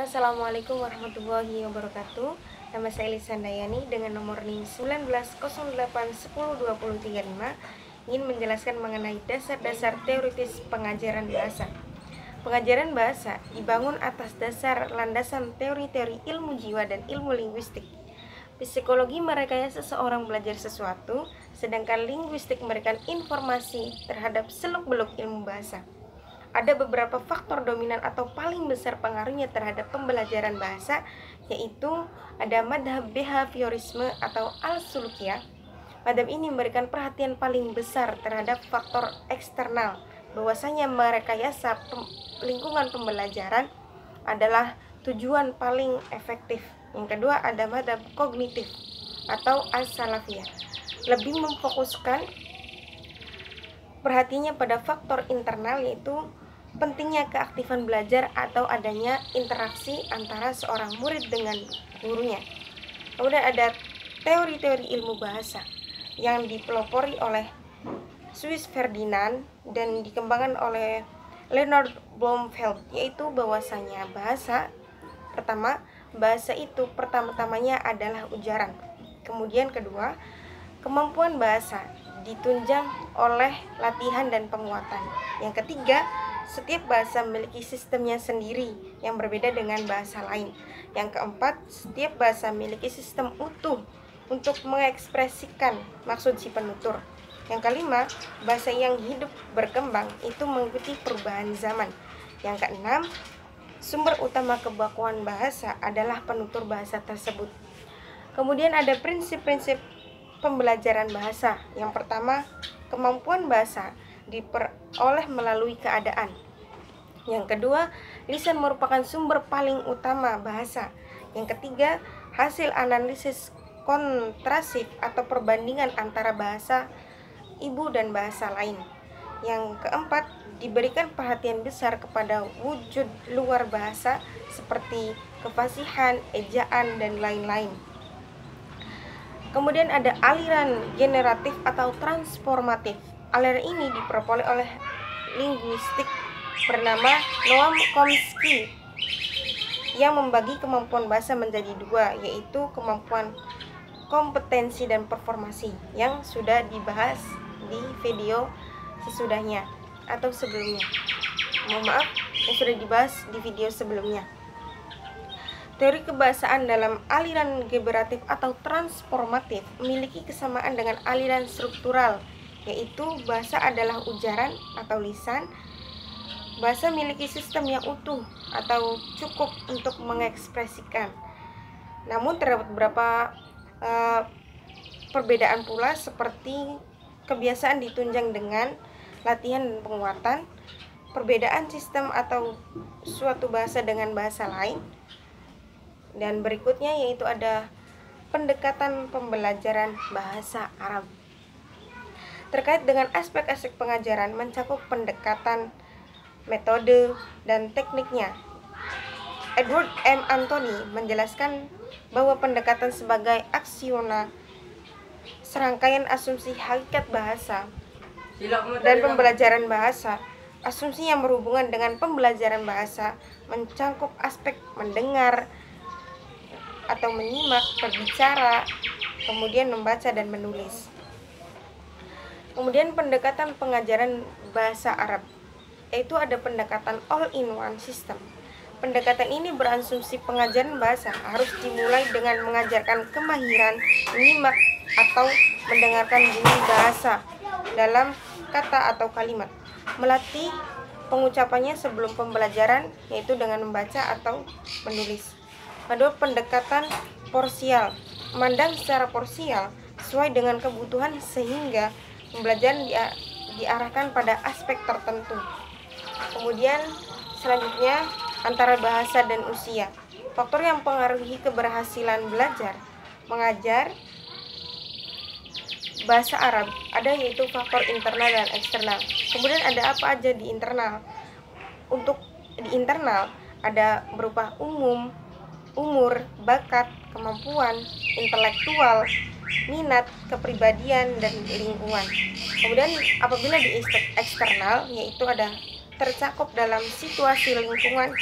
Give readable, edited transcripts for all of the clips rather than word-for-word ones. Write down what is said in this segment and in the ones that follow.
Assalamualaikum warahmatullahi wabarakatuh. Nama saya Elisa Dayani dengan nomor NIM 1908102035 ingin menjelaskan mengenai dasar-dasar teoritis pengajaran bahasa. Pengajaran bahasa dibangun atas dasar landasan teori-teori ilmu jiwa dan ilmu linguistik. Psikologi merekayasa seseorang belajar sesuatu, sedangkan linguistik memberikan informasi terhadap seluk-beluk ilmu bahasa. Ada beberapa faktor dominan atau paling besar pengaruhnya terhadap pembelajaran bahasa, yaitu ada madhab behaviorisme atau al-sulukiyah. Madhab ini memberikan perhatian paling besar terhadap faktor eksternal, bahwasanya merekayasa lingkungan pembelajaran adalah tujuan paling efektif. Yang kedua ada madhab kognitif atau as-salafiyah, lebih memfokuskan perhatiannya pada faktor internal, yaitu pentingnya keaktifan belajar atau adanya interaksi antara seorang murid dengan gurunya. Kemudian ada teori-teori ilmu bahasa yang dipelopori oleh Swiss Ferdinand dan dikembangkan oleh Leonard Bloomfield, yaitu bahwasanya bahasa itu pertama-tamanya adalah ujaran. Kemudian kedua, kemampuan bahasa ditunjang oleh latihan dan penguatan. Yang ketiga, setiap bahasa memiliki sistemnya sendiri yang berbeda dengan bahasa lain. Yang keempat, setiap bahasa memiliki sistem utuh untuk mengekspresikan maksud si penutur. Yang kelima, bahasa yang hidup berkembang itu mengikuti perubahan zaman. Yang keenam, sumber utama kebakuan bahasa adalah penutur bahasa tersebut. Kemudian ada prinsip-prinsip pembelajaran bahasa. Yang pertama, kemampuan bahasa diperoleh melalui keadaan. Yang kedua, lisan merupakan sumber paling utama bahasa. Yang ketiga, hasil analisis kontrasif atau perbandingan antara bahasa ibu dan bahasa lain. Yang keempat, diberikan perhatian besar kepada wujud luar bahasa seperti kefasihan, ejaan, dan lain-lain. Kemudian ada aliran generatif atau transformatif. Aliran ini diperoleh oleh linguistik bernama Noam Chomsky yang membagi kemampuan bahasa menjadi dua, yaitu kemampuan kompetensi dan performasi yang sudah dibahas di video sesudahnya atau sebelumnya. Yang sudah dibahas di video sebelumnya. Teori kebahasaan dalam aliran generatif atau transformatif memiliki kesamaan dengan aliran struktural, yaitu bahasa adalah ujaran atau lisan. Bahasa memiliki sistem yang utuh atau cukup untuk mengekspresikan. Namun terdapat beberapa perbedaan pula, seperti kebiasaan ditunjang dengan latihan dan penguatan, perbedaan sistem atau suatu bahasa dengan bahasa lain. Dan berikutnya yaitu ada pendekatan pembelajaran bahasa Arab. Terkait dengan aspek-aspek pengajaran mencakup pendekatan, metode, dan tekniknya. Edward M. Anthony menjelaskan bahwa pendekatan sebagai aksiona serangkaian asumsi hakikat bahasa dan pembelajaran bahasa. Asumsi yang berhubungan dengan pembelajaran bahasa mencakup aspek mendengar atau menyimak, berbicara, kemudian membaca dan menulis. Kemudian pendekatan pengajaran bahasa Arab, yaitu ada pendekatan all-in-one system. Pendekatan ini berasumsi pengajaran bahasa harus dimulai dengan mengajarkan kemahiran menyimak atau mendengarkan bunyi bahasa dalam kata atau kalimat, melatih pengucapannya sebelum pembelajaran, yaitu dengan membaca atau menulis. Kedua, pendekatan porsial, memandang secara porsial sesuai dengan kebutuhan sehingga pembelajaran diarahkan pada aspek tertentu. Kemudian selanjutnya antara bahasa dan usia. Faktor yang mempengaruhi keberhasilan belajar mengajar bahasa Arab ada, yaitu faktor internal dan eksternal. Kemudian ada apa aja di internal? Untuk di internal ada berupa umur, bakat, kemampuan, intelektual, minat, kepribadian, dan lingkungan. Kemudian apabila di eksternal, yaitu ada tercakup dalam situasi lingkungan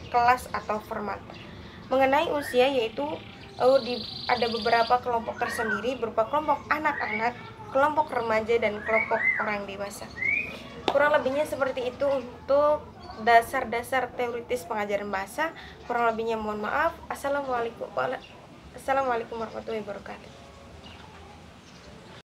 kelas atau format. Mengenai usia, yaitu ada beberapa kelompok tersendiri berupa kelompok anak-anak, kelompok remaja, dan kelompok orang dewasa. Kurang lebihnya seperti itu untuk dasar-dasar teoritis pengajaran bahasa. Kurang lebihnya mohon maaf. Assalamualaikum warahmatullahi wabarakatuh.